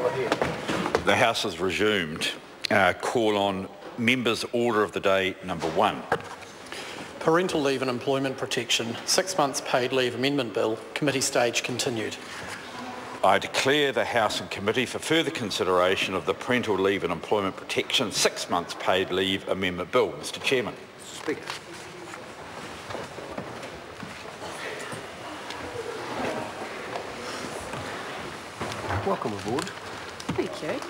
The House has resumed. Call on Members' Order of the Day number 1. Parental Leave and Employment Protection, 6 months paid leave amendment bill, committee stage continued. I declare the House and Committee for further consideration of the Parental Leave and Employment Protection 6 months paid leave amendment bill. Mr Chairman. Speaker. Welcome aboard. Thank you.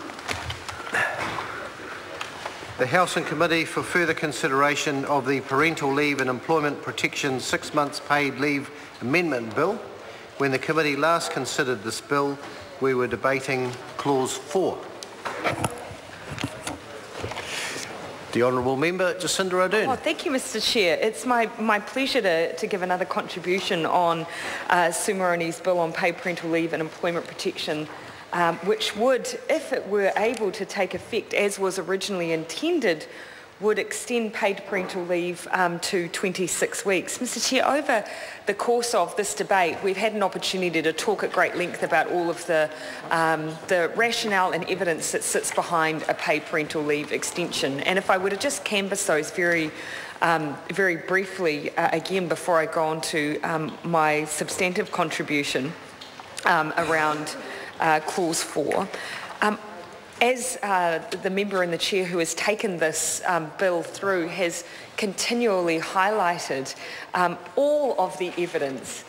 The House and Committee for further consideration of the Parental Leave and Employment Protection 6 months paid leave amendment bill. When the committee last considered this bill, we were debating clause 4. The Honourable Member Jacinda Ardern. Oh, thank you, Mr Chair. It's my pleasure to give another contribution on Sue Moroney's bill on paid parental leave and employment protection, which would, if it were able to take effect as was originally intended, would extend paid parental leave to 26 weeks. Mr Chair, over the course of this debate, we've had an opportunity to talk at great length about all of the rationale and evidence that sits behind a paid parental leave extension. And if I were to just canvass those very briefly again before I go on to my substantive contribution around clause 4. As the member and the chair who has taken this bill through has continually highlighted, all of the evidence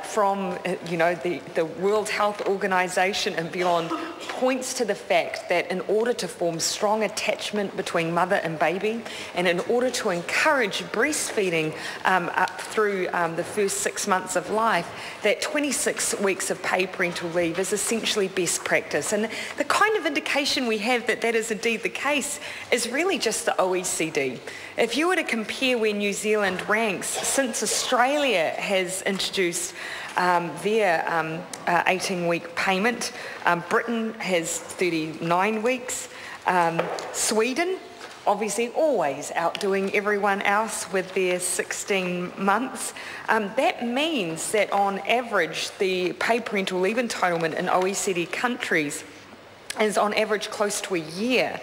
from the World Health Organization and beyond points to the fact that in order to form strong attachment between mother and baby, and in order to encourage breastfeeding up through the first 6 months of life, that 26 weeks of paid parental leave is essentially best practice. And the kind of indication we have that that is indeed the case is really just the OECD. If you were to compare where New Zealand ranks since Australia has introduced their 18-week payment, Britain has 39 weeks, Sweden obviously always outdoing everyone else with their 16 months. That means that on average the paid parental leave entitlement in OECD countries is on average close to a year,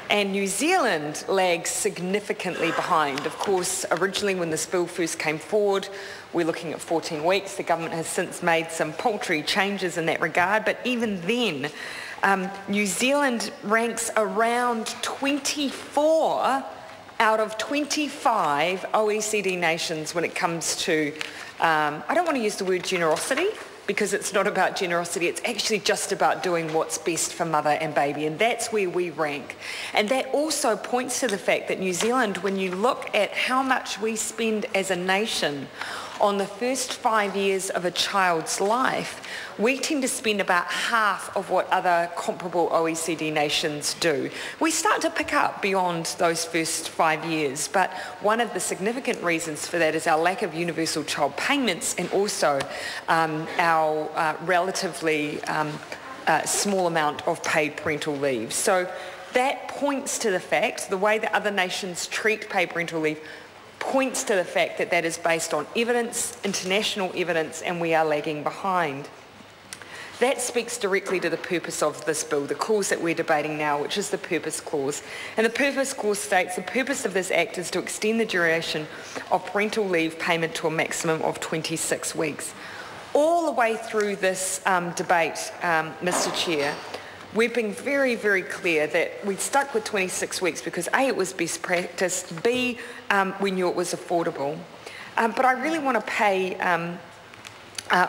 and New Zealand lags significantly behind. Of course, originally when this bill first came forward, we're looking at 14 weeks. The government has since made some paltry changes in that regard, but even then, New Zealand ranks around 24 out of 25 OECD nations when it comes to, I don't want to use the word generosity, because it's not about generosity, it's actually just about doing what's best for mother and baby, and that's where we rank. And that also points to the fact that New Zealand, when you look at how much we spend as a nation on the first 5 years of a child's life, we tend to spend about half of what other comparable OECD nations do. We start to pick up beyond those first 5 years, but one of the significant reasons for that is our lack of universal child payments, and also our relatively small amount of paid parental leave. So that points to the fact, the way that other nations treat paid parental leave points to the fact that that is based on evidence, international evidence, and we are lagging behind. That speaks directly to the purpose of this bill, the clause that we're debating now, which is the purpose clause. And the purpose clause states the purpose of this act is to extend the duration of parental leave payment to a maximum of 26 weeks. All the way through this debate, Mr Chair, we've been very, very clear that we stuck with 26 weeks because A, it was best practice, B, we knew it was affordable. But I really want to pay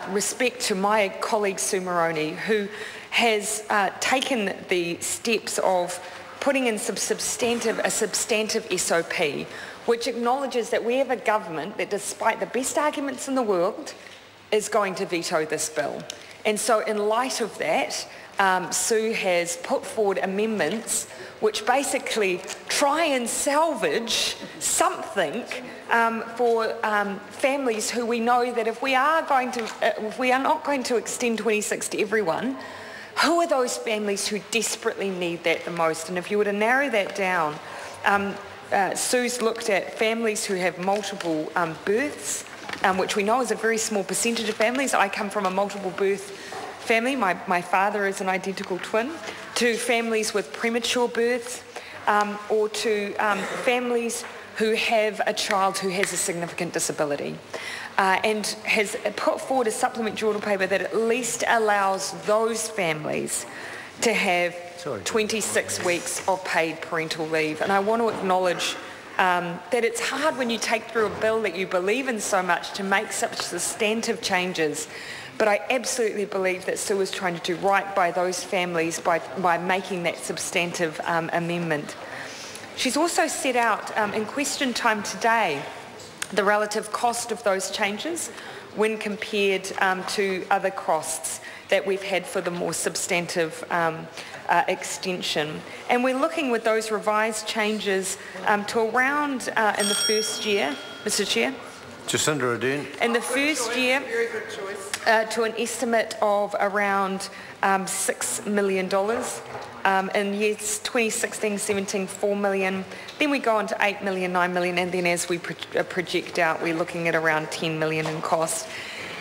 respect to my colleague Sue Moroney, who has taken the steps of putting in a substantive SOP, which acknowledges that we have a government that, despite the best arguments in the world, is going to veto this bill. And so in light of that, Sue has put forward amendments which basically try and salvage something for families who we know that if we are not going to extend 26 to everyone, who are those families who desperately need that the most? And if you were to narrow that down, Sue's looked at families who have multiple births, which we know is a very small percentage of families. I come from a multiple birth family, my father is an identical twin, to families with premature births, or to families who have a child who has a significant disability, and has put forward a supplementary order paper that at least allows those families to have 26 weeks of paid parental leave. And I want to acknowledge that it's hard when you take through a bill that you believe in so much to make such substantive changes. But I absolutely believe that Sue is trying to do right by those families by making that substantive amendment. She's also set out in question time today the relative cost of those changes when compared to other costs that we've had for the more substantive extension. And we're looking with those revised changes to around in the first year, Mr Chair. Jacinda Ardern. In the first year, to an estimate of around $6 million. In years 2016-17, $4 million. Then we go on to $8 million, $9 million, and then as we project out, we're looking at around $10 million in cost.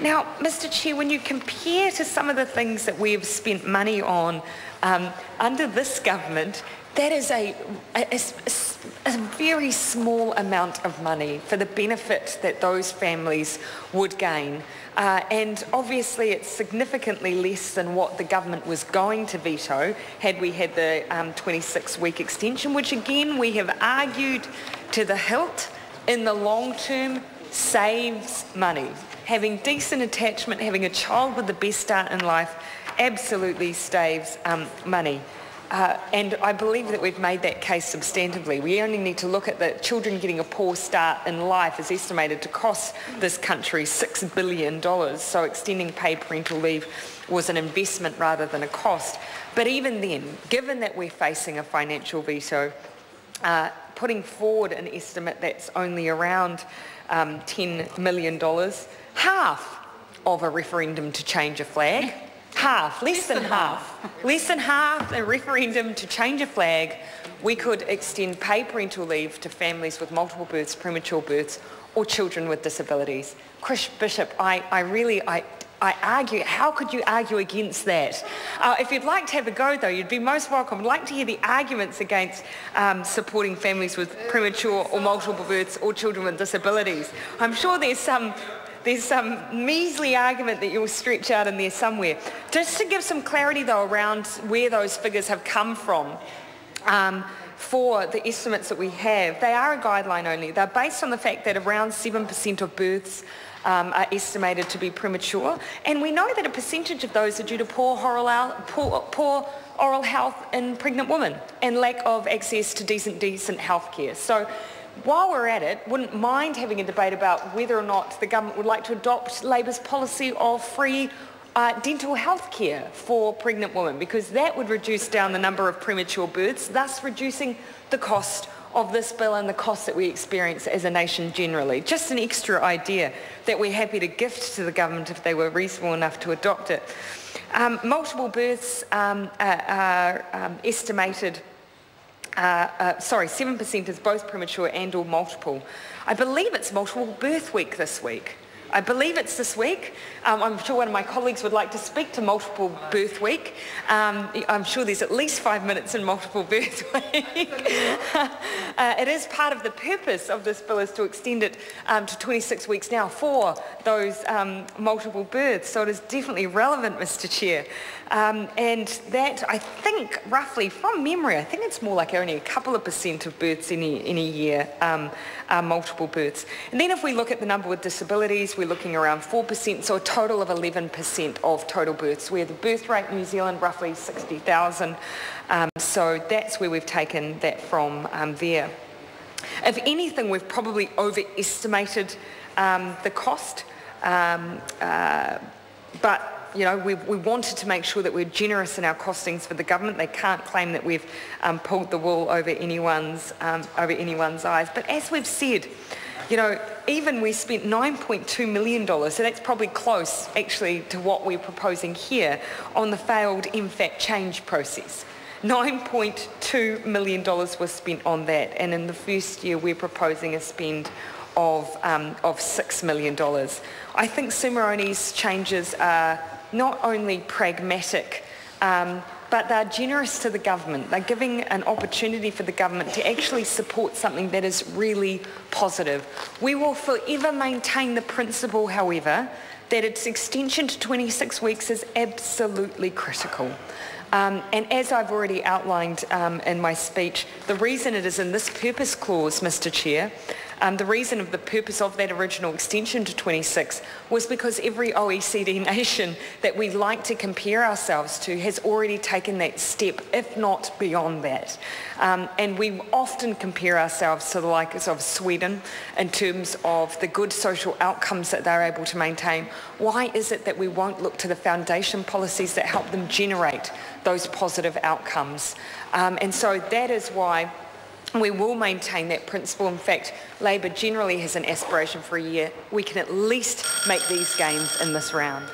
Now, Mr Chair, when you compare to some of the things that we have spent money on under this government, that is a very small amount of money for the benefit that those families would gain. And obviously it's significantly less than what the government was going to veto had we had the 26-week extension, which again we have argued to the hilt in the long term saves money. Having decent attachment, having a child with the best start in life absolutely saves money. And I believe that we've made that case substantively. We only need to look at the children getting a poor start in life is estimated to cost this country $6 billion. So extending paid parental leave was an investment rather than a cost. But even then, given that we're facing a financial veto, putting forward an estimate that's only around $10 million, half of a referendum to change a flag, less than half a referendum to change a flag, we could extend paid parental leave to families with multiple births, premature births, or children with disabilities. Chris Bishop, I argue, how could you argue against that? If you'd like to have a go though, you'd be most welcome. I'd like to hear the arguments against supporting families with premature or multiple births or children with disabilities. I'm sure there's some measly argument that you'll stretch out in there somewhere. Just to give some clarity though around where those figures have come from for the estimates that we have, they are a guideline only. They're based on the fact that around 7% of births are estimated to be premature, and we know that a percentage of those are due to poor oral health in pregnant women and lack of access to decent health care. So while we're at it, wouldn't mind having a debate about whether or not the government would like to adopt Labour's policy of free dental health care for pregnant women, because that would reduce down the number of premature births, thus reducing the cost of this bill and the cost that we experience as a nation generally. Just an extra idea that we're happy to gift to the government if they were reasonable enough to adopt it. Multiple births are estimated 7% is both premature and or multiple. I believe it's multiple birth week this week. I believe it's this week. I'm sure one of my colleagues would like to speak to multiple birth week. I'm sure there's at least 5 minutes in multiple birth week. It is part of the purpose of this bill is to extend it to 26 weeks now for those multiple births. So it is definitely relevant, Mr Chair. And that, I think, roughly, from memory, I think it's more like only a couple of % of births in a year are multiple births. And then if we look at the number with disabilities, we're looking around 4%, so a total of 11% of total births. We have the birth rate in New Zealand, roughly 60,000. So that's where we've taken that from there. If anything, we've probably overestimated the cost, but you know, we wanted to make sure that we're generous in our costings for the government. They can't claim that we've pulled the wool over anyone's eyes. But as we've said, you know, even we spent $9.2 million, so that's probably close actually to what we're proposing here on the failed MFAT change process. $9.2 million was spent on that, and in the first year we're proposing a spend of $6 million. I think Sue Moroney's changes are not only pragmatic, but they're generous to the government. They're giving an opportunity for the government to actually support something that is really positive. We will forever maintain the principle, however, that its extension to 26 weeks is absolutely critical. And as I've already outlined in my speech, the reason it is in this purpose clause, Mr. Chair, the reason of the purpose of that original extension to 26 was because every OECD nation that we like to compare ourselves to has already taken that step, if not beyond that. And we often compare ourselves to the likes of Sweden in terms of the good social outcomes that they're able to maintain. Why is it that we won't look to the foundation policies that help them generate those positive outcomes? And so that is why we will maintain that principle. In fact, Labor generally has an aspiration for a year. We can at least make these gains in this round.